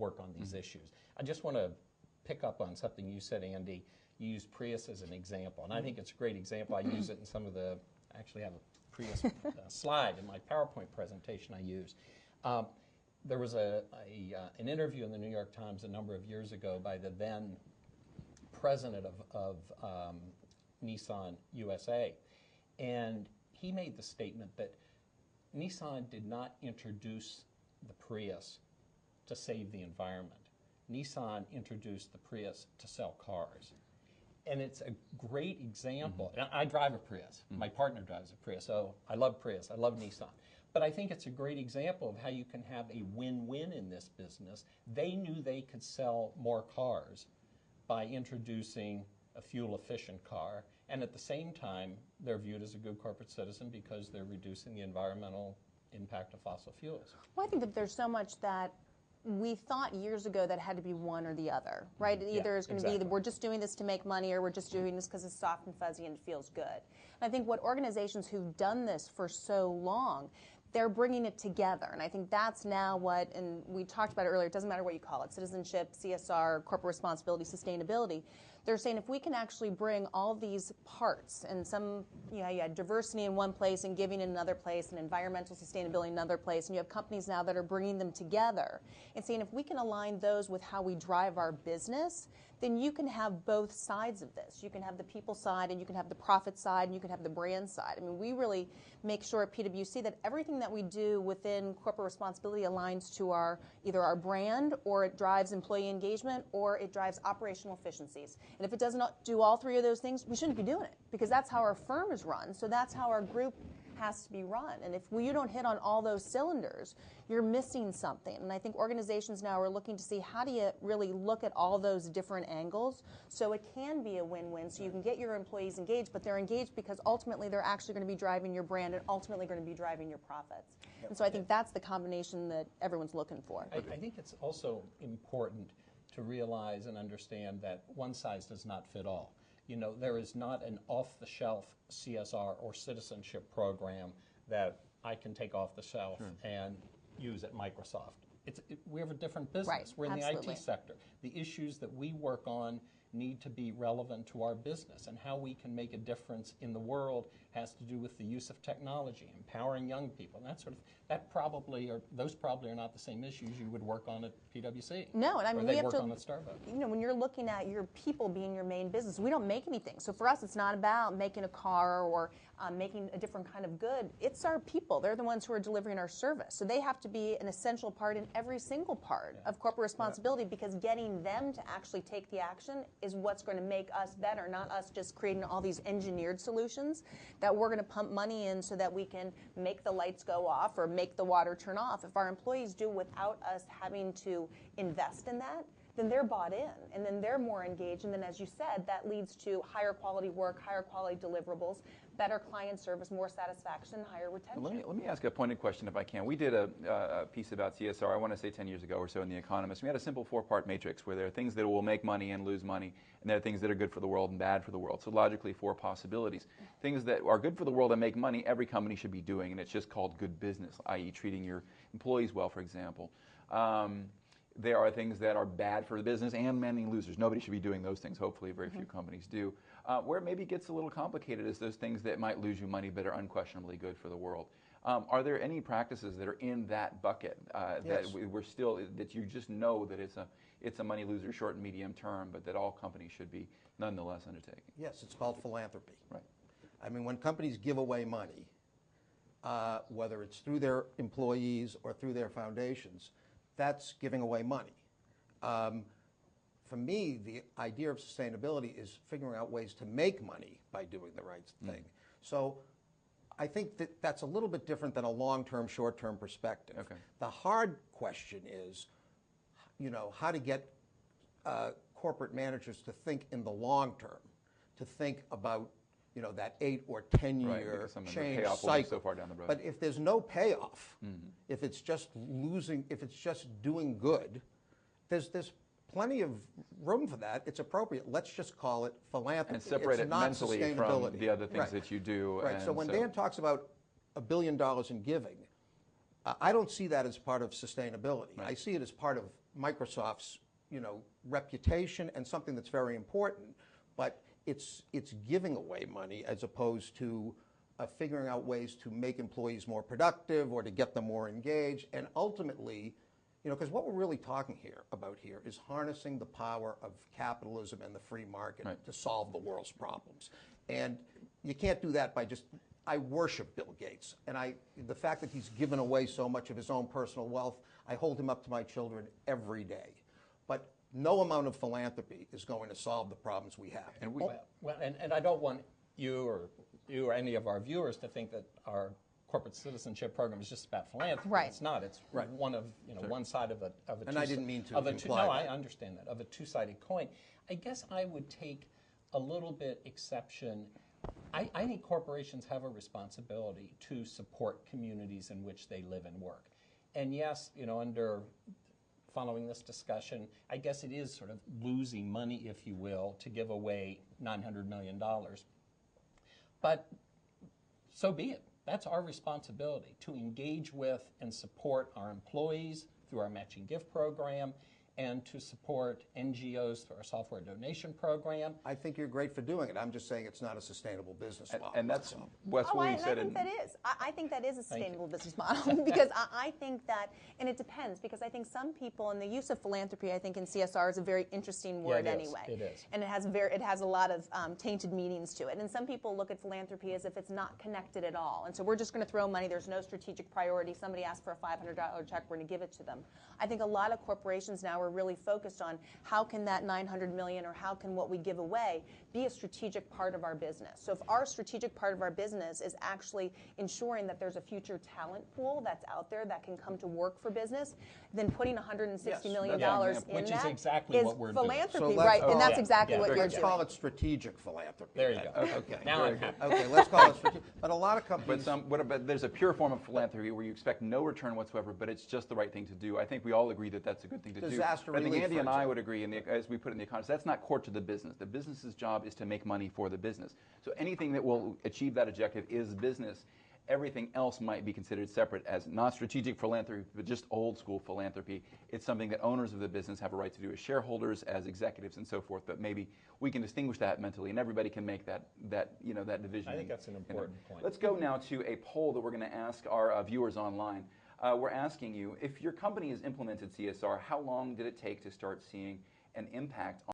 work on these issues. I just want to pick up on something you said, Andy. You used Prius as an example, and I think it's a great example. I use it in some of the, I actually have a Prius slide in my PowerPoint presentation I use. There was an interview in the New York Times a number of years ago by the then president of Nissan USA, and he made the statement that Nissan did not introduce the Prius to save the environment. Nissan introduced the Prius to sell cars. And it's a great example. And I drive a Prius. My partner drives a Prius, so I love Prius. I love Nissan. But I think it's a great example of how you can have a win-win in this business. They knew they could sell more cars by introducing a fuel-efficient car, and at the same time, they're viewed as a good corporate citizen because they're reducing the environmental impact of fossil fuels. Well, I think that there's so much that we thought years ago that it had to be one or the other, right? Either it's going to be we're just doing this to make money, or we're just doing this because it's soft and fuzzy and it feels good. And I think what organizations who've done this for so long, they're bringing it together. And I think that's now what, and we talked about it earlier, it doesn't matter what you call it, citizenship, CSR, corporate responsibility, sustainability. They're saying if we can actually bring all these parts, and some, you had diversity in one place and giving in another place, and environmental sustainability in another place, and you have companies now that are bringing them together and saying if we can align those with how we drive our business, then you can have both sides of this. You can have the people side, and you can have the profit side, and you can have the brand side. I mean, we really make sure at PwC that everything that we do within corporate responsibility aligns to either our brand, or it drives employee engagement, or it drives operational efficiencies. And if it does not do all three of those things, we shouldn't be doing it, because that's how our firm is run. So that's how our group has to be run. And if you don't hit on all those cylinders, you're missing something. And I think organizations now are looking to see how do you really look at all those different angles so it can be a win-win, so you can get your employees engaged, but they're engaged because ultimately they're actually going to be driving your brand and ultimately going to be driving your profits. And so I think that's the combination that everyone's looking for. I think it's also important to realize and understand that one size does not fit all. You know, there is not an off-the-shelf CSR or citizenship program that I can take off the shelf and use at Microsoft. We have a different business. Right, we're in absolutely. the IT sector. The issues that we work on need to be relevant to our business, and how we can make a difference in the world has to do with the use of technology, empowering young people, and that sort of. Those probably are not the same issues you would work on at PwC. No, and I mean, or we they have work to, on at Starbucks. you know, when you're looking at your people being your main business, we don't make anything. So for us, it's not about making a car or making a different kind of good. It's our people. They're the ones who are delivering our service. So they have to be an essential part in every single part of corporate responsibility, because getting them to actually take the action is what's going to make us better, not us just creating all these engineered solutions that we're going to pump money in so that we can make the lights go off or make the water turn off. If our employees do without us having to invest in that, then they're bought in, and then they're more engaged, and then, as you said, that leads to higher quality work, higher quality deliverables, better client service, more satisfaction, higher retention. Let me ask a pointed question if I can. We did a piece about CSR, I want to say 10 years ago or so, in The Economist. We had a simple 4-part matrix where there are things that will make money and lose money, and there are things that are good for the world and bad for the world. So logically, 4 possibilities. Things that are good for the world and make money, every company should be doing, and it's just called good business, i.e. treating your employees well, for example. There are things that are bad for the business and many losers. Nobody should be doing those things. Hopefully, very few companies do. Where it maybe gets a little complicated is those things that might lose you money but are unquestionably good for the world. Are there any practices that are in that bucket that we're still, that you just know that it's a money loser short and medium term, but that all companies should be nonetheless undertaking? Yes, it's called philanthropy. Right. I mean, when companies give away money, whether it's through their employees or through their foundations, that's giving away money. For me, the idea of sustainability is figuring out ways to make money by doing the right thing. So I think that that's a little bit different than a long-term, short-term perspective. Okay. The hard question is, how to get corporate managers to think in the long term, to think about that 8 or 10-year change cycle. So far down the road. But if there's no payoff, if it's just losing, if it's just doing good, there's plenty of room for that. It's appropriate. Let's just call it philanthropy. And separate it mentally from the other things that you do. Right. So when Dan talks about $1 billion in giving, I don't see that as part of sustainability. Right. I see it as part of Microsoft's, reputation and something that's very important, but it's giving away money as opposed to figuring out ways to make employees more productive or to get them more engaged. And ultimately, because what we're really talking about here is harnessing the power of capitalism and the free market to solve the world's problems. And you can't do that by I worship Bill Gates. And the fact that he's given away so much of his own personal wealth, I hold him up to my children every day. But no amount of philanthropy is going to solve the problems we have. And I don't want you or any of our viewers to think that our corporate citizenship program is just about philanthropy. Right. It's not. It's one of one side of a and I didn't mean to imply No, that. I understand that, of a two-sided coin. I guess I would take a little bit exception. I think corporations have a responsibility to support communities in which they live and work. And yes, under following this discussion, I guess it is sort of losing money, if you will, to give away $900 million. But so be it. That's our responsibility, to engage with and support our employees through our matching gift program, and to support NGOs through our software donation program. I think you're great for doing it. I'm just saying it's not a sustainable business model. And that's what we said. I think that is. I think that is a sustainable business model because I think that, and it depends, because I think some people, and the use of philanthropy, I think in CSR is a very interesting word anyway. It is. And it has a lot of tainted meanings to it. And some people look at philanthropy as if it's not connected at all. And so we're just going to throw money. There's no strategic priority. Somebody asked for a $500 check. We're going to give it to them. I think a lot of corporations now are really focused on how can that $900 million or how can what we give away be a strategic part of our business. So if our strategic part of our business is actually ensuring that there's a future talent pool that's out there that can come to work for business, then putting $160 million in which that is exactly is what we're philanthropy, doing. right? And that's exactly what you're Let's doing. call it strategic philanthropy. There you go. Okay. Now I'm happy. Okay, let's call it strategic. But a lot of companies... But there's a pure form of philanthropy where you expect no return whatsoever, but it's just the right thing to do. I think we all agree that that's a good thing to Disaster do. I think relief, Andy for and I example. would agree, as we put it in the Economist, that's not core to the business. The business's job is to make money for the business. So anything that will achieve that objective is business. Everything else might be considered separate as not strategic philanthropy, but just old school philanthropy. It's something that owners of the business have a right to do as shareholders, as executives, and so forth. But maybe we can distinguish that mentally, and everybody can make that division. I think that's an important point. Let's go now to a poll that we're going to ask our viewers online. We're asking you, if your company has implemented CSR, how long did it take to start seeing an impact